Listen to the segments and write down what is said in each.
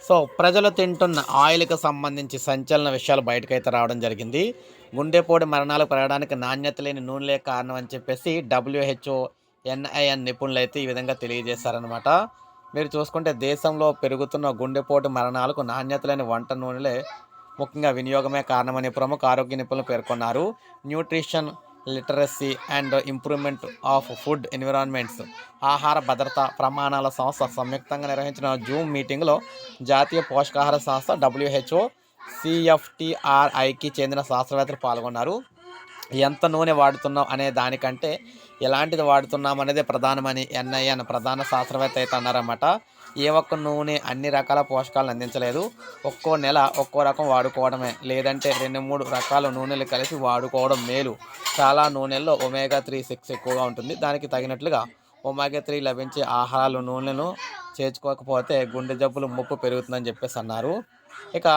So ప్రజలు తింటున్న ఆయిల్‌కి సంబంధించి సంచలన విషయాలు బయటకైతే రావడం జరిగింది. గుండెపోటు మరణాలు పెరగడానికి నాణ్యత లేని నూనెలే కారణం అని చెప్పేసి డబ్ల్యూహెచ్ఓ, ఎన్ఐఎన్ నిపుణులైతే ఈ విధంగా తెలియజేశారనమాట. మీరు చూసుకుంటే దేశంలో పెరుగుతున్న గుండెపోటు మరణాలకు నాణ్యత లేని వంట నూనెలే ముఖ్యంగా వినియోగమే కారణమని ప్రముఖ ఆరోగ్య నిపుణులు పేర్కొన్నారు. Nutrition literacy and improvement of food environments ఆహార భద్రతా ప్రమాణాల సంస్థ సంయుక్తంగా నిర్వహించిన జూమ్ మీటింగ్‌లో జాతీయ పోషకాహార సంస్థ డబ్ల్యూహెచ్ఓ, సిఎఫ్టిఆర్ఐకి చెందిన శాస్త్రవేత్తలు పాల్గొన్నారు. ఎంత నూనె వాడుతున్నాం అనే దానికంటే ఎలాంటిది వాడుతున్నాం అనేదే ప్రధానమని ఎన్ఐఎన్ ప్రధాన శాస్త్రవేత్త అయితే అన్నారన్నమాట. ఏ ఒక్క నూనె అన్ని రకాల పోషకాలను అందించలేదు. ఒక్కో నెల ఒక్కో రకం వాడుకోవడమే, లేదంటే 2, 3 రకాల నూనెలు కలిసి వాడుకోవడం మేలు. చాలా నూనెల్లో ఒమేగా 3, 6 ఎక్కువగా ఉంటుంది. దానికి తగినట్లుగా ఒమేగా 3 లభించే ఆహారాలు నూనెలను చేర్చుకోకపోతే గుండె జబ్బులు ముప్పు పెరుగుతుందని చెప్పేసి అన్నారు. ఇక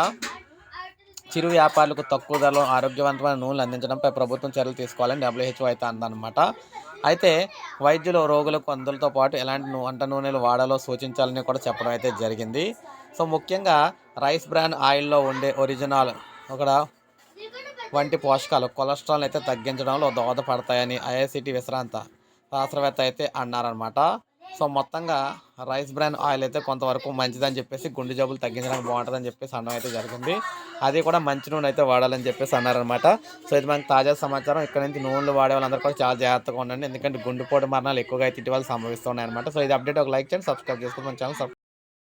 చిరు వ్యాపారులకు తక్కువ ధరలో ఆరోగ్యవంతమైన నూనెలు అందించడంపై ప్రభుత్వం చర్యలు తీసుకోవాలని డబ్ల్యూహెచ్ఓ అయితే అందనమాట. అయితే వైద్యులు రోగులకు మందులతో పాటు ఎలాంటి వంట నూనెలు వాడాలో సూచించాలని కూడా చెప్పడం అయితే జరిగింది. సో ముఖ్యంగా రైస్ బ్రాన్ ఆయిల్‌లో ఉండే ఒరిజినాల్ ఒక వంటి పోషకాలు కొలెస్ట్రాల్‌ని అయితే తగ్గించడంలో దోహదపడతాయని ఐఐసీటీ విశ్రాంత శాస్త్రవేత్త అయితే అన్నారనమాట. సో మొత్తంగా రైస్ బ్రాన్ ఆయిల్ అయితే కొంతవరకు మంచిదని చెప్పేసి గుండె జబ్బులు తగ్గించడానికి బాగుంటుందని చెప్పేసి అనడం అయితే జరిగింది. అది కూడా మంచి నూనె అయితే వాడాలని చెప్పేసి అన్నారనమాట. సో ఇది మనకి తాజా సమాచారం. ఇక్కడ నుంచి నూనెలు వాడే వాళ్ళందరూ కూడా చాలా జాగ్రత్తగా ఉండండి. ఎందుకంటే గుండెపోటు మరణాలు ఎక్కువగా అయితే ఇటీవల సంభవిస్తున్నాయన్నమాట. సో ఇది అప్డేట్ ఒక లైక్ చేయండి, సబ్స్క్రైబ్ చేసుకోండి మన ఛానల్